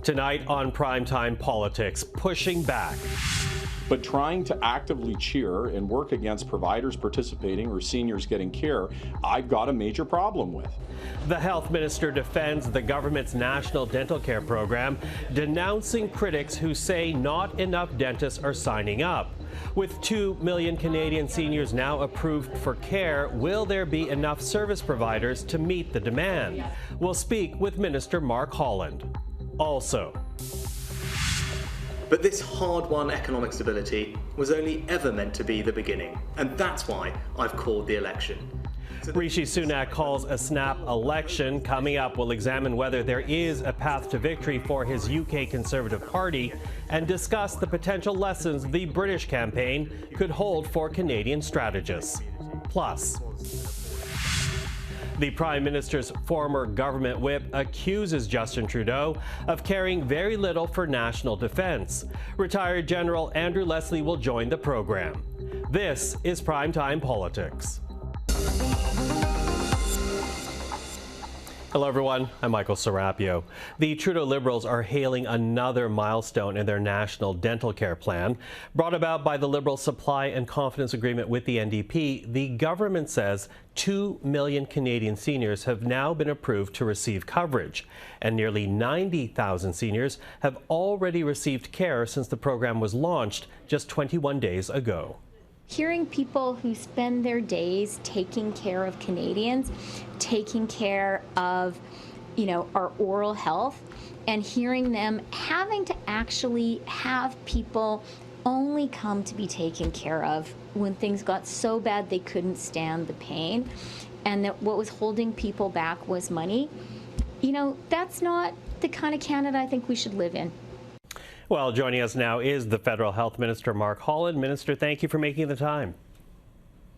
Tonight on Primetime Politics, pushing back. But trying to actively cheer and work against providers participating or seniors getting care, I've got a major problem with. The health minister defends the government's national dental care program, denouncing critics who say not enough dentists are signing up. With 2 million Canadian seniors now approved for care, will there be enough service providers to meet the demand? We'll speak with Minister Mark Holland. Also, but this hard-won economic stability was only ever meant to be the beginning, and that's why I've called the election. Rishi Sunak calls a snap election. Coming up, we'll examine whether there is a path to victory for his UK Conservative Party and discuss the potential lessons the British campaign could hold for Canadian strategists. Plus, the Prime Minister's former government whip accuses Justin Trudeau of caring very little for national defense. Retired General Andrew Leslie will join the program. This is Primetime Politics. Hello everyone, I'm Michael Serapio. The Trudeau Liberals are hailing another milestone in their national dental care plan. Brought about by the Liberal Supply and Confidence Agreement with the NDP, the government says 2 million Canadian seniors have now been approved to receive coverage, and nearly 90,000 seniors have already received care since the program was launched just 21 days ago. Hearing people who spend their days taking care of Canadians, taking care of, our oral health, and hearing them having to actually have people only come to be taken care of when things got so bad they couldn't stand the pain, and that what was holding people back was money, that's not the kind of Canada I think we should live in. Well, joining us now is the Federal Health Minister, Mark Holland. Minister, thank you for making the time.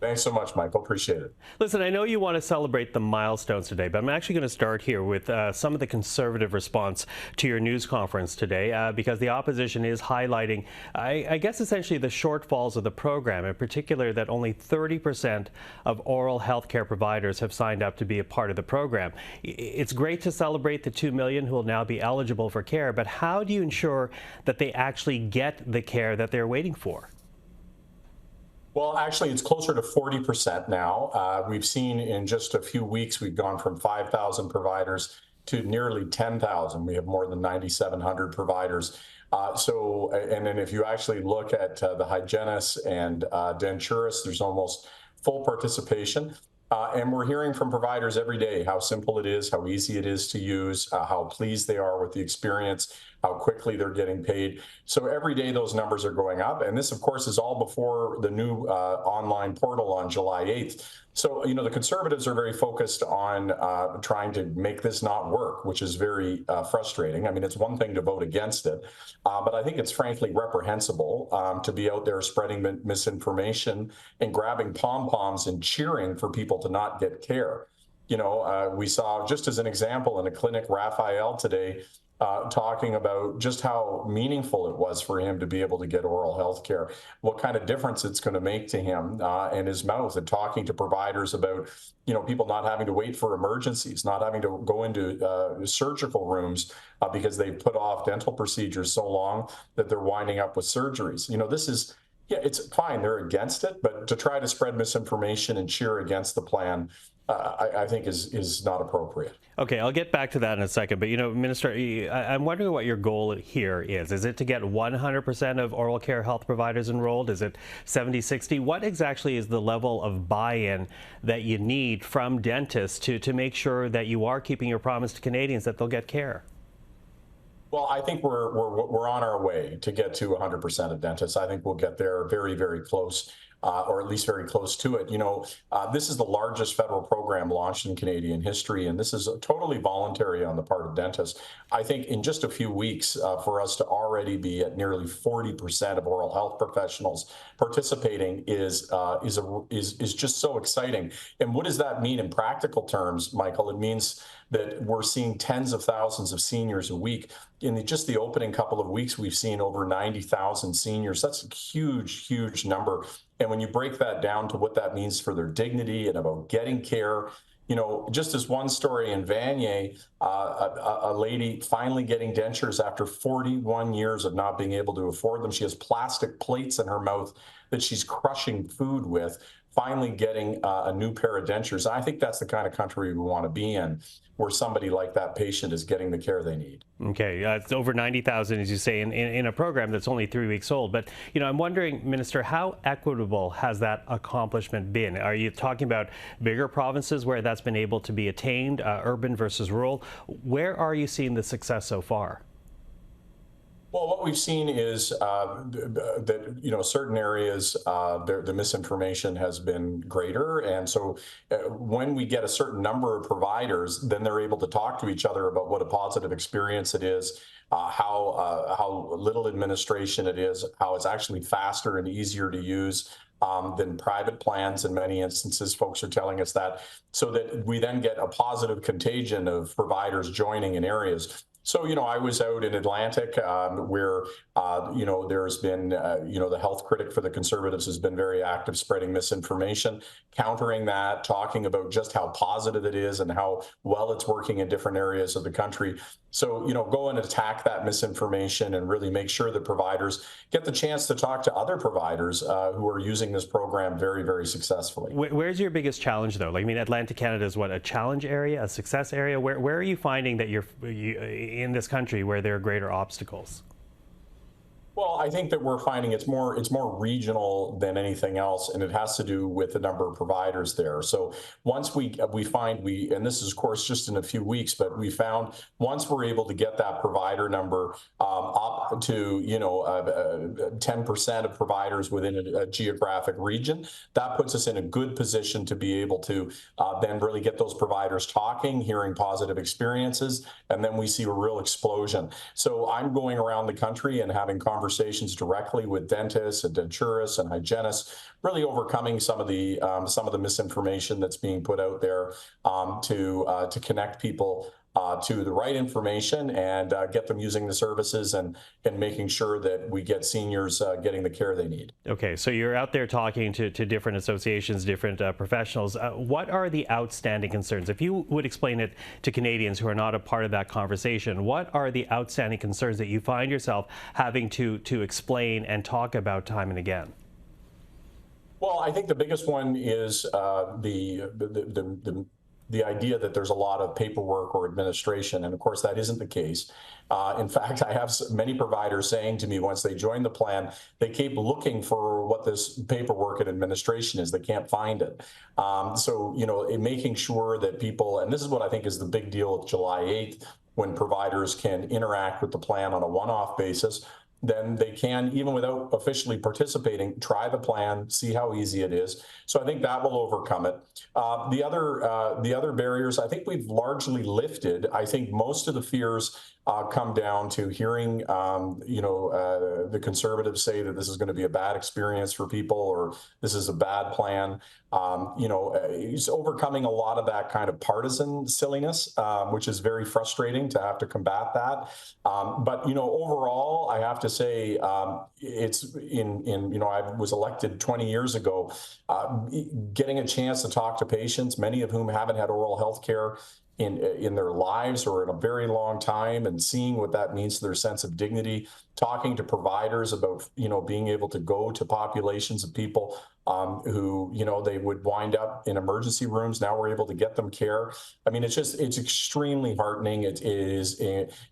Thanks so much, Michael. Appreciate it. Listen, I know you want to celebrate the milestones today, but I'm actually going to start here with some of the Conservative response to your news conference today, because the opposition is highlighting, I guess, essentially the shortfalls of the program, in particular that only 30% of oral health care providers have signed up to be a part of the program. It's great to celebrate the 2 million who will now be eligible for care, but how do you ensure that they actually get the care that they're waiting for? Well, actually, it's closer to 40% now. We've seen in just a few weeks, we've gone from 5,000 providers to nearly 10,000. We have more than 9,700 providers. And then if you actually look at the hygienists and denturists, there's almost full participation. And we're hearing from providers every day how simple it is, how easy it is to use, how pleased they are with the experience, how quickly they're getting paid. So every day those numbers are going up. And this, of course, is all before the new online portal on July 8th. So, the Conservatives are very focused on trying to make this not work, which is very frustrating. I mean, it's one thing to vote against it, but I think it's frankly reprehensible to be out there spreading misinformation and grabbing pom-poms and cheering for people to not get care. We saw, just as an example, in a clinic, Raphael today, talking about just how meaningful it was for him to be able to get oral health care, what kind of difference it's going to make to him and his mouth, and talking to providers about, people not having to wait for emergencies, not having to go into surgical rooms because they've put off dental procedures so long that they're winding up with surgeries. This is, it's fine, they're against it, but to try to spread misinformation and cheer against the plan, I think is not appropriate. Okay, I'll get back to that in a second. But, Minister, I'm wondering what your goal here is. Is it to get 100% of oral care health providers enrolled? Is it 70, 60? What exactly is the level of buy-in that you need from dentists to make sure that you are keeping your promise to Canadians that they'll get care? Well, I think we're on our way to get to 100% of dentists. I think we'll get there very, very close. Or at least very close to it. This is the largest federal program launched in Canadian history, and this is totally voluntary on the part of dentists. I think in just a few weeks, for us to already be at nearly 40% of oral health professionals participating is just so exciting. And what does that mean in practical terms, Michael? It means that we're seeing tens of thousands of seniors a week. In just the opening couple of weeks, we've seen over 90,000 seniors. That's a huge, huge number. And when you break that down to what that means for their dignity and about getting care, You know, just as one story in Vanier, a lady finally getting dentures after 41 years of not being able to afford them. She has plastic plates in her mouth that she's crushing food with, finally getting a new pair of dentures. I think that's the kind of country we want to be in, where somebody like that patient is getting the care they need. Okay, it's over 90,000, as you say, in a program that's only 3 weeks old. But, you know, I'm wondering, Minister, how equitable has that accomplishment been? Are you talking about bigger provinces where that's been able to be attained, urban versus rural? Where are you seeing the success so far? Well, what we've seen is that, you know, certain areas, the misinformation has been greater. And so when we get a certain number of providers, then they're able to talk to each other about what a positive experience it is, how little administration it is, how it's actually faster and easier to use than private plans. In many instances, folks are telling us that, so that we then get a positive contagion of providers joining in areas. So, you know, I was out in Atlantic where, you know, there's been, you know, the health critic for the Conservatives has been very active spreading misinformation, countering that, talking about just how positive it is and how well it's working in different areas of the country. So, you know, go and attack that misinformation and really make sure that providers get the chance to talk to other providers who are using this program very, very successfully. Where's your biggest challenge, though? Like, I mean, Atlantic Canada is what, a challenge area, a success area? Where are you finding that you're in this country where there are greater obstacles? Well, I think that we're finding it's more regional than anything else, and it has to do with the number of providers there. So once we find and this is of course just in a few weeks, but we found once we're able to get that provider number up to 10% of providers within a geographic region, that puts us in a good position to be able to then really get those providers talking, hearing positive experiences, and then we see a real explosion. So I'm going around the country and having conversations directly with dentists and denturists and hygienists, really overcoming some of the misinformation that's being put out there to connect people to the right information and get them using the services and making sure that we get seniors getting the care they need. Okay, so you're out there talking to different associations, different professionals. What are the outstanding concerns? If you would explain it to Canadians who are not a part of that conversation, what are the outstanding concerns that you find yourself having to explain and talk about time and again? Well, I think the biggest one is the idea that there's a lot of paperwork or administration, and of course that isn't the case. In fact, I have many providers saying to me once they join the plan, they keep looking for what this paperwork and administration is. They can't find it. So, you know, making sure that people, and this is what I think is the big deal with July 8th, when providers can interact with the plan on a one-off basis, then they can, even without officially participating, try the plan, see how easy it is. So I think that will overcome it. The other barriers, I think we've largely lifted. I think most of the fears come down to hearing, the Conservatives say that this is going to be a bad experience for people or this is a bad plan. It's overcoming a lot of that kind of partisan silliness, which is very frustrating to have to combat that. But overall, I have to say, it's I was elected 20 years ago, getting a chance to talk to patients, many of whom haven't had oral health care in their lives or in a very long time, and seeing what that means to their sense of dignity, talking to providers about, being able to go to populations of people who, they would wind up in emergency rooms. Now we're able to get them care. I mean, it's extremely heartening. It is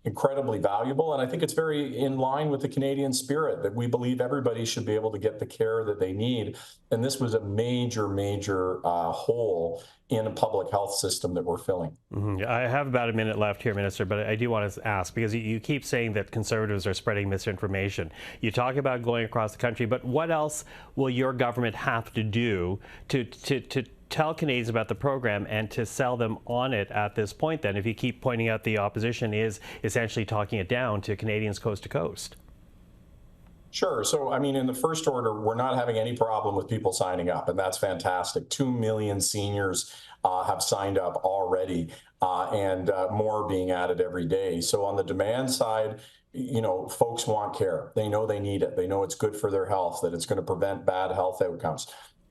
incredibly valuable. And I think it's very in line with the Canadian spirit that we believe everybody should be able to get the care that they need. And this was a major, major hole in a public health system that we're filling. Mm-hmm. I have about a minute left here, Minister, but I do want to ask, because you keep saying that Conservatives are spreading misinformation. You talk about going across the country, but what else will your government have to do to tell Canadians about the program and to sell them on it at this point then, if you keep pointing out the opposition is essentially talking it down to Canadians coast to coast? Sure. So, I mean, in the first order, we're not having any problem with people signing up, and that's fantastic. 2 million seniors have signed up already, and more being added every day. So on the demand side, folks want care. They know they need it. They know it's good for their health, that it's going to prevent bad health outcomes.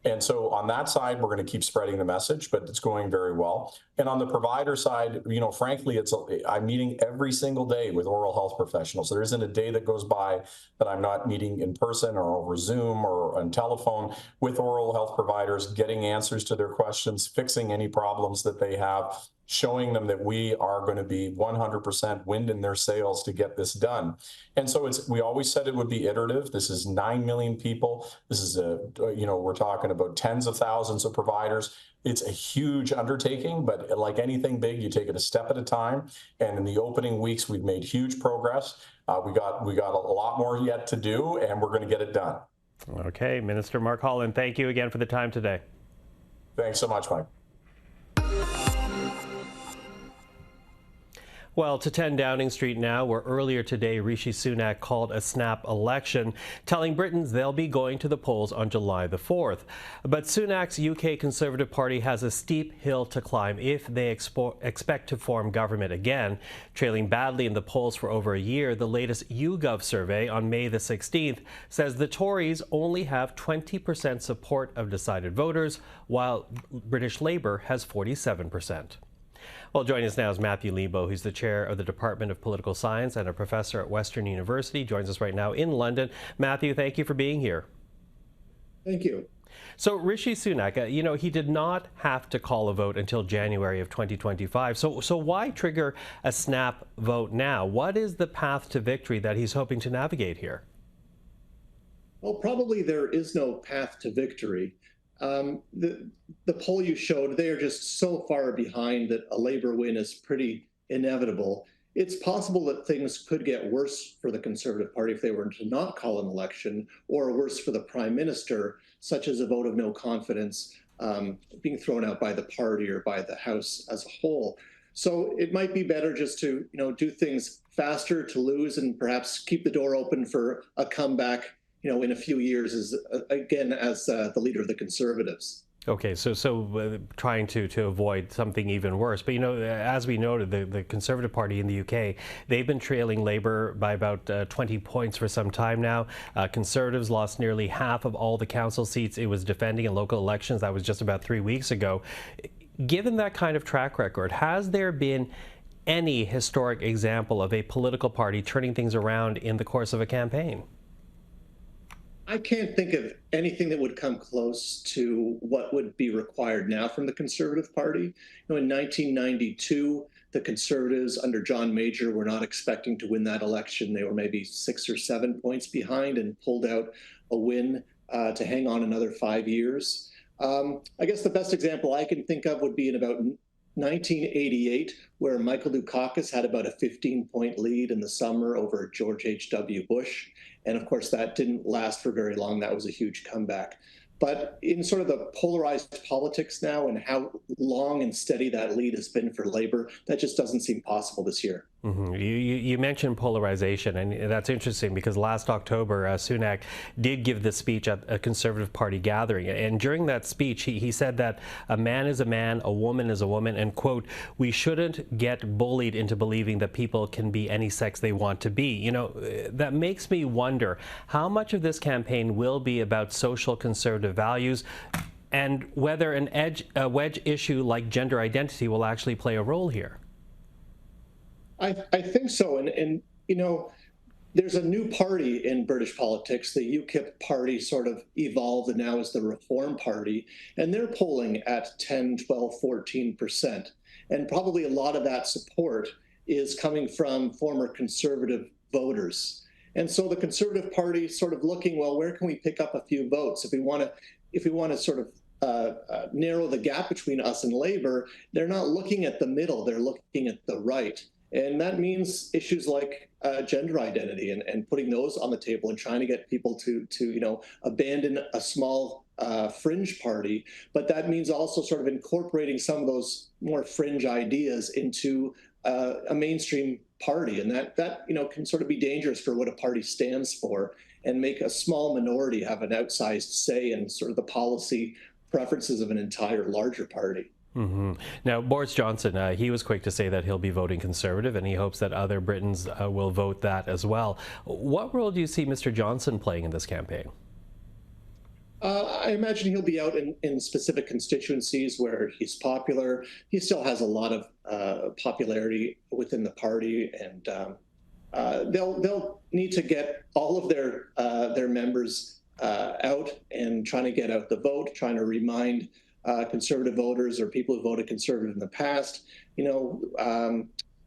And so on that side, we're going to keep spreading the message, but it's going very well. And on the provider side, frankly, I'm meeting every single day with oral health professionals. There isn't a day that goes by that I'm not meeting in person or over Zoom or on telephone with oral health providers, getting answers to their questions, fixing any problems that they have, showing them that we are going to be 100% wind in their sails to get this done. And so we always said it would be iterative. This is 9 million people. This is we're talking about tens of thousands of providers. It's a huge undertaking, but like anything big, you take it a step at a time. And in the opening weeks, we've made huge progress. We got a lot more yet to do, and we're going to get it done. Okay, Minister Mark Holland, thank you again for the time today. Thanks so much, Mike. Well, to 10 Downing Street now, where earlier today Rishi Sunak called a snap election, telling Britons they'll be going to the polls on July the 4th. But Sunak's UK Conservative Party has a steep hill to climb if they expect to form government again. Trailing badly in the polls for over a year, the latest YouGov survey on May the 16th says the Tories only have 20% support of decided voters, while British Labour has 47%. Well, joining us now is Matthew Lebo, who's the chair of the Department of Political Science and a professor at Western University. Joins us right now in London. Matthew, thank you for being here. Thank you. So Rishi Sunak, he did not have to call a vote until January of 2025. So why trigger a snap vote now? What is the path to victory that he's hoping to navigate here? Well, probably there is no path to victory. The poll you showed, they are just so far behind that a Labour win is pretty inevitable. It's possible that things could get worse for the Conservative Party if they were to not call an election, or worse for the Prime Minister, such as a vote of no confidence being thrown out by the party or by the House as a whole. So it might be better just to do things faster to lose and perhaps keep the door open for a comeback in a few years as the leader of the Conservatives. Okay, so trying to avoid something even worse. But, as we noted, the Conservative Party in the UK, they've been trailing Labour by about 20 points for some time now. Conservatives lost nearly half of all the council seats it was defending in local elections. That was just about 3 weeks ago. Given that kind of track record, has there been any historic example of a political party turning things around in the course of a campaign? I can't think of anything that would come close to what would be required now from the Conservative Party. In 1992, the Conservatives under John Major were not expecting to win that election. They were maybe 6 or 7 points behind and pulled out a win to hang on another 5 years. I guess the best example I can think of would be in about 1988, where Michael Dukakis had about a 15-point lead in the summer over George H.W. Bush. And of course, that didn't last for very long. That was a huge comeback. But in sort of the polarized politics now and how long and steady that lead has been for Labour, that just doesn't seem possible this year. Mm-hmm. You mentioned polarization, and that's interesting because last October, Sunak did give the speech at a Conservative Party gathering. And during that speech, he said that a man is a man, a woman is a woman, and, quote, we shouldn't get bullied into believing that people can be any sex they want to be. That makes me wonder how much of this campaign will be about social conservative values and whether a wedge issue like gender identity will actually play a role here. I think so. And there's a new party in British politics. The UKIP party sort of evolved and now is the Reform Party. And they're polling at 10, 12, 14%. And probably a lot of that support is coming from former Conservative voters. And so the Conservative Party is sort of looking, well, where can we pick up a few votes? If we want to sort of narrow the gap between us and Labour, they're not looking at the middle, they're looking at the right. And that means issues like gender identity and putting those on the table and trying to get people to abandon a small fringe party. But that means also sort of incorporating some of those more fringe ideas into a mainstream party. And that can sort of be dangerous for what a party stands for and make a small minority have an outsized say in sort of the policy preferences of an entire larger party. Mm-hmm. Now, Boris Johnson, he was quick to say that he'll be voting Conservative, and he hopes that other Britons will vote that as well. What role do you see Mr. Johnson playing in this campaign? I I imagine he'll be out in specific constituencies where he's popular. He still has a lot of popularity within the party, and they'll need to get all of their members out and trying to get out the vote, trying to remind Conservative voters or people who voted Conservative in the past,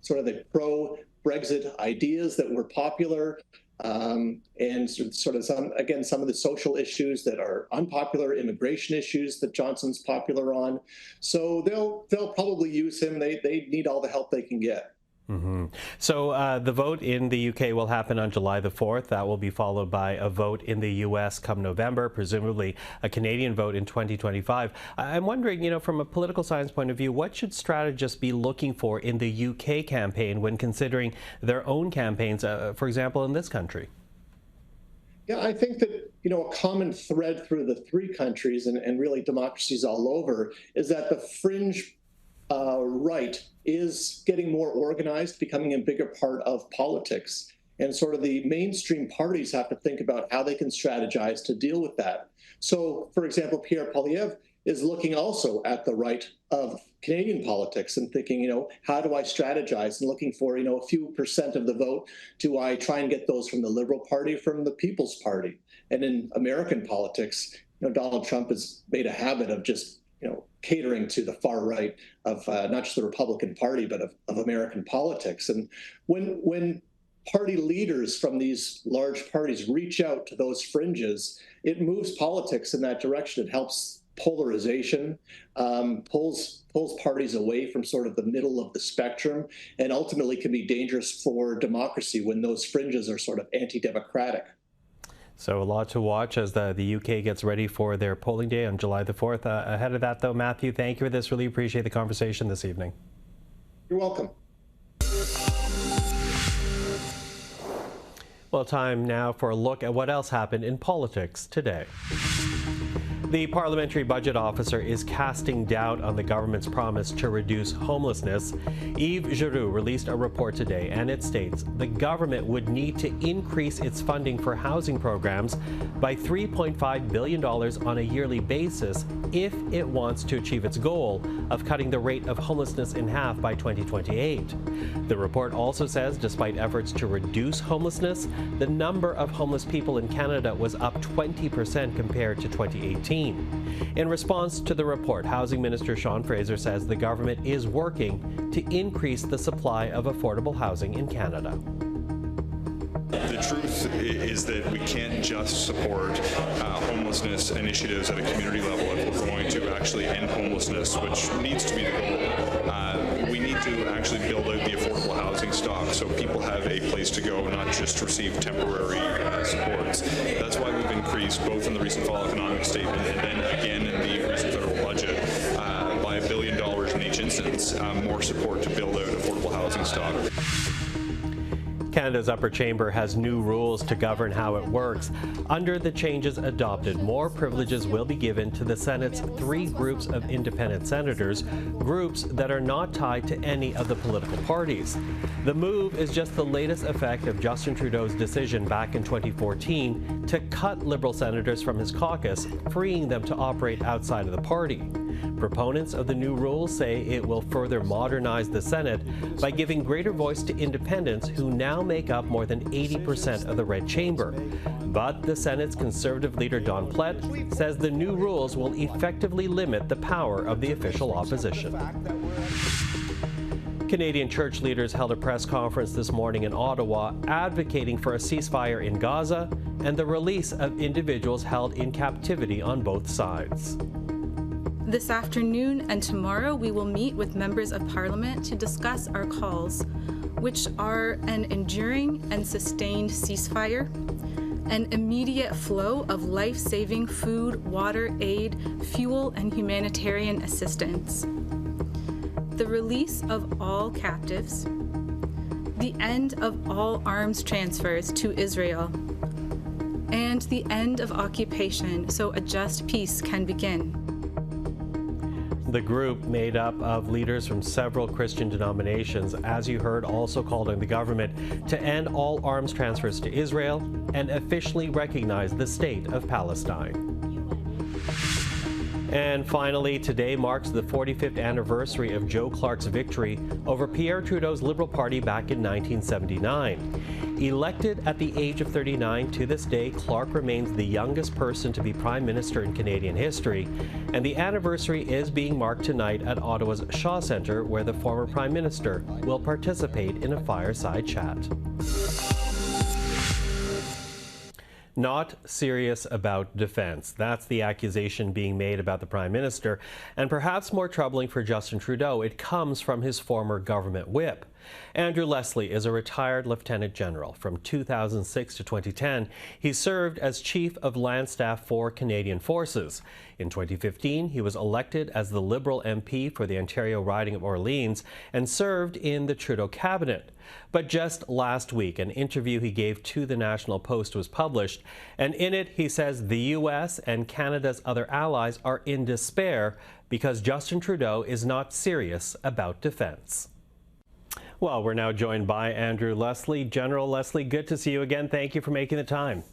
sort of the pro-Brexit ideas that were popular. And sort of some of the social issues that are unpopular, immigration issues that Johnson's popular on. So they'll probably use him. They need all the help they can get. Mm-hmm. So the vote in the UK will happen on July the 4th. That will be followed by a vote in the US come November, presumably a Canadian vote in 2025. I'm wondering, from a political science point of view, what should strategists be looking for in the UK campaign when considering their own campaigns, for example, in this country? Yeah, I think that, a common thread through the three countries and really democracies all over is that the fringe right is getting more organized, becoming a bigger part of politics. And sort of the mainstream parties have to think about how they can strategize to deal with that. So, for example, Pierre Poilievre is looking also at the right of Canadian politics and thinking, how do I strategize, and looking for, a few percent of the vote. Do I try and get those from the Liberal Party, from the People's Party? And in American politics, Donald Trump has made a habit of just catering to the far right of not just the Republican Party, but of American politics. And when party leaders from these large parties reach out to those fringes, it moves politics in that direction. It helps polarization, pulls parties away from sort of the middle of the spectrum, and ultimately can be dangerous for democracy when those fringes are sort of anti-democratic. So a lot to watch as the UK gets ready for their polling day on July the 4th. Ahead of that, though, Matthew, thank you for this. Really appreciate the conversation this evening. You're welcome. Well, time now for a look at what else happened in politics today. The Parliamentary Budget Officer is casting doubt on the government's promise to reduce homelessness. Yves Giroux released a report today, and it states the government would need to increase its funding for housing programs by $3.5 billion on a yearly basis if it wants to achieve its goal of cutting the rate of homelessness in half by 2028. The report also says despite efforts to reduce homelessness, the number of homeless people in Canada was up 20% compared to 2018. In response to the report, Housing Minister Sean Fraser says the government is working to increase the supply of affordable housing in Canada. The truth is that we can't just support homelessness initiatives at a community level if we're going to actually end homelessness, which needs to be the goal. We need to actually build out the affordable housing stock so people have a place to go, not just receive temporary supports. That's why we've increased, both in the recent fall economic statement and then again in the recent federal budget, by $1 billion in each instance, more support to build out affordable housing stock. Canada's upper chamber has new rules to govern how it works. Under the changes adopted, more privileges will be given to the Senate's 3 groups of independent senators, groups that are not tied to any of the political parties. The move is just the latest effect of Justin Trudeau's decision back in 2014 to cut Liberal senators from his caucus, freeing them to operate outside of the party. Proponents of the new rules say it will further modernize the Senate by giving greater voice to independents who now make up more than 80% of the Red Chamber. But the Senate's Conservative leader Don Plett says the new rules will effectively limit the power of the official opposition. Canadian church leaders held a press conference this morning in Ottawa advocating for a ceasefire in Gaza and the release of individuals held in captivity on both sides. This afternoon and tomorrow we will meet with members of Parliament to discuss our calls, which are an enduring and sustained ceasefire, an immediate flow of life-saving food, water, aid, fuel, and humanitarian assistance, the release of all captives, the end of all arms transfers to Israel, and the end of occupation so a just peace can begin. The group, made up of leaders from several Christian denominations, as you heard, also called on the government to end all arms transfers to Israel and officially recognize the state of Palestine. And finally, today marks the 45th anniversary of Joe Clark's victory over Pierre Trudeau's Liberal Party back in 1979. Elected at the age of 39, to this day, Clark remains the youngest person to be Prime Minister in Canadian history, and the anniversary is being marked tonight at Ottawa's Shaw Centre, where the former Prime Minister will participate in a fireside chat. Not serious about defense. That's the accusation being made about the Prime Minister. And perhaps more troubling for Justin Trudeau, it comes from his former government whip. Andrew Leslie is a retired lieutenant general. From 2006 to 2010, he served as Chief of Land Staff for Canadian Forces. In 2015, he was elected as the Liberal MP for the Ontario riding of Orleans and served in the Trudeau cabinet. But just last week, an interview he gave to the National Post was published, and in it he says the U.S. and Canada's other allies are in despair because Justin Trudeau is not serious about defense. Well, we're now joined by Andrew Leslie. General Leslie, good to see you again. Thank you for making the time.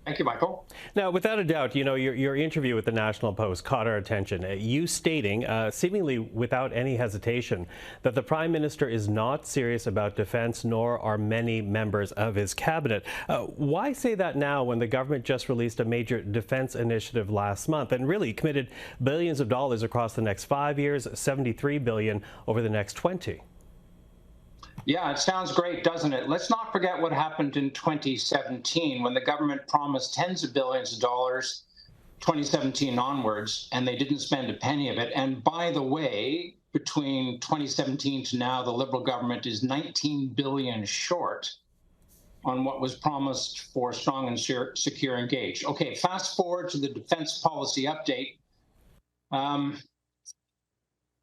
Thank you, Michael. Now, without a doubt, you know, your interview with the National Post caught our attention. You stating, seemingly without any hesitation, that the Prime Minister is not serious about defense, nor are many members of his cabinet. Why say that now when the government just released a major defense initiative last month and really committed billions of dollars across the next 5 years, $73 billion over the next 20? Yeah, it sounds great, doesn't it? Let's not forget what happened in 2017 when the government promised tens of billions of dollars 2017 onwards, and they didn't spend a penny of it. And by the way, between 2017 to now, the Liberal government is $19 billion short on what was promised for strong and secure engage. Okay, fast forward to the defense policy update.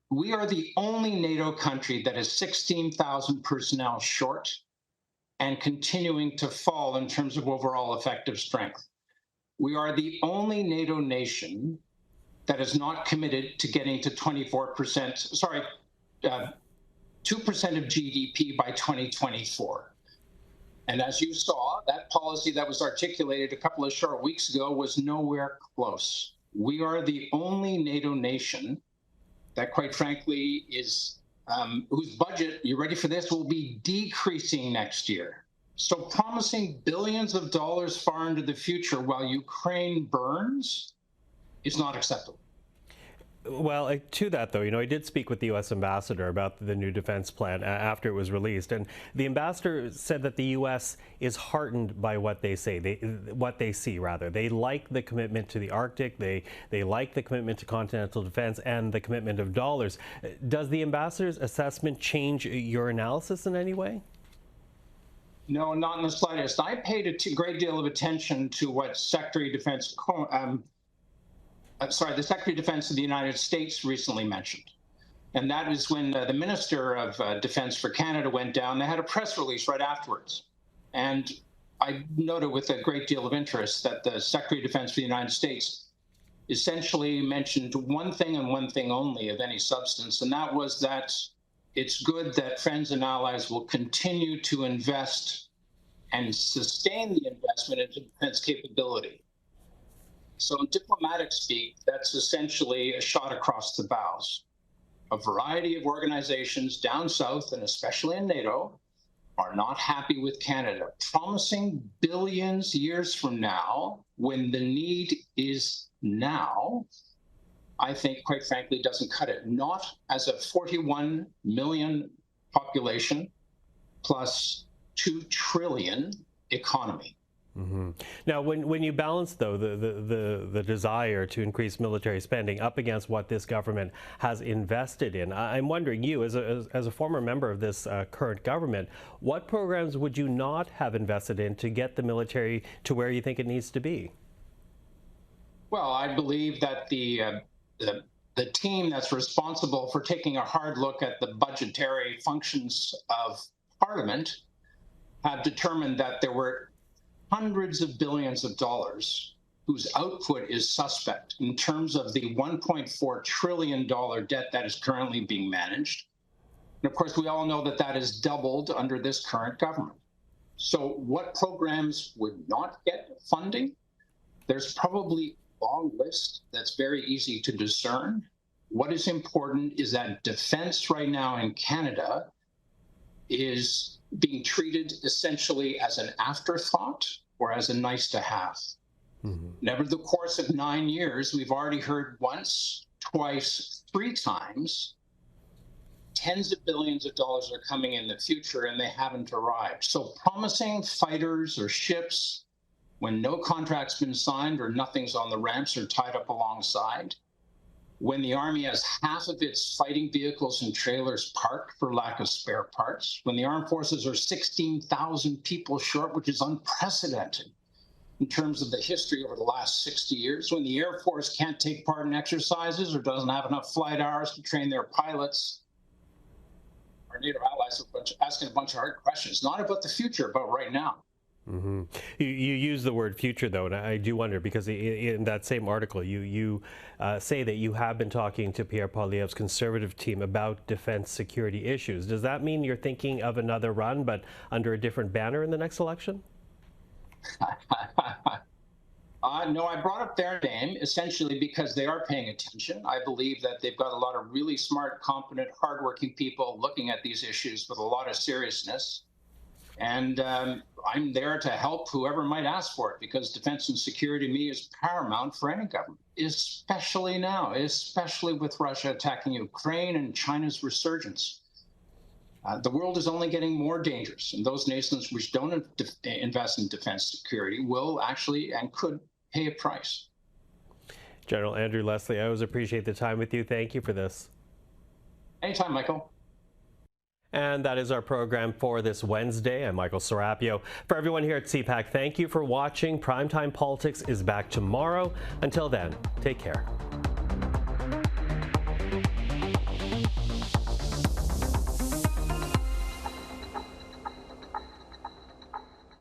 We are the only NATO country that is 16,000 personnel short and continuing to fall in terms of overall effective strength. We are the only NATO nation that is not committed to getting to 2% of GDP by 2024. And as you saw, that policy that was articulated a couple of short weeks ago was nowhere close. We are the only NATO nation that, quite frankly, is whose budget, you ready for this, will be decreasing next year. So promising billions of dollars far into the future while Ukraine burns is not acceptable. Well, to that, though, you know, I did speak with the U.S. ambassador about the new defense plan after it was released, and the ambassador said that the U.S. is heartened by what they see. They like the commitment to the Arctic, they like the commitment to continental defense, and the commitment of dollars. Does the ambassador's assessment change your analysis in any way? No, not in the slightest. I paid a great deal of attention to what Secretary of Defense the Secretary of Defense of the United States recently mentioned. And that is when the Minister of Defense for Canada went down, they had a press release right afterwards. And I noted with a great deal of interest that the Secretary of Defense for the United States essentially mentioned one thing and one thing only of any substance, and that was that it's good that friends and allies will continue to invest and sustain the investment into defense capability. So in diplomatic speak, that's essentially a shot across the bows. A variety of organizations down south, and especially in NATO, are not happy with Canada, promising billions years from now when the need is now. I think, quite frankly, doesn't cut it. Not as a 41 million population plus 2 trillion economy. Mm-hmm. Now, when you balance, though, the desire to increase military spending up against what this government has invested in, I'm wondering, you, as a former member of this current government, what programs would you not have invested in to get the military to where you think it needs to be? Well, I believe that the team that's responsible for taking a hard look at the budgetary functions of Parliament have determined that there were hundreds of billions of dollars whose output is suspect in terms of the $1.4 trillion debt that is currently being managed. And of course, we all know that that is doubled under this current government. So what programs would not get funding? There's probably long list that's very easy to discern. What is important is that defense right now in Canada is being treated essentially as an afterthought or as a nice to have. Mm-hmm. Over the course of 9 years, we've already heard once, twice, 3 times, tens of billions of dollars are coming in the future and they haven't arrived. So promising fighters or ships when no contract's been signed or nothing's on the ramps or tied up alongside, when the Army has half of its fighting vehicles and trailers parked for lack of spare parts, when the armed forces are 16,000 people short, which is unprecedented in terms of the history over the last 60 years, when the Air Force can't take part in exercises or doesn't have enough flight hours to train their pilots, our NATO allies are asking a bunch of hard questions, not about the future, but right now. Mm-hmm. You use the word future, though, and I do wonder, because in that same article, you say that you have been talking to Pierre Poilievre's Conservative team about defense security issues. Does that mean you're thinking of another run, but under a different banner in the next election? No, I brought up their name essentially because they are paying attention. I believe that they've got a lot of really smart, competent, hardworking people looking at these issues with a lot of seriousness. And I'm there to help whoever might ask for it, because defense and security to me is paramount for any government, especially now, especially with Russia attacking Ukraine and China's resurgence. The world is only getting more dangerous, and those nations which don't invest in defense security will actually and could pay a price. General Andrew Leslie, I always appreciate the time with you. Thank you for this. Anytime, Michael. And that is our program for this Wednesday. I'm Michael Serapio. For everyone here at CPAC, thank you for watching. Primetime Politics is back tomorrow. Until then, take care.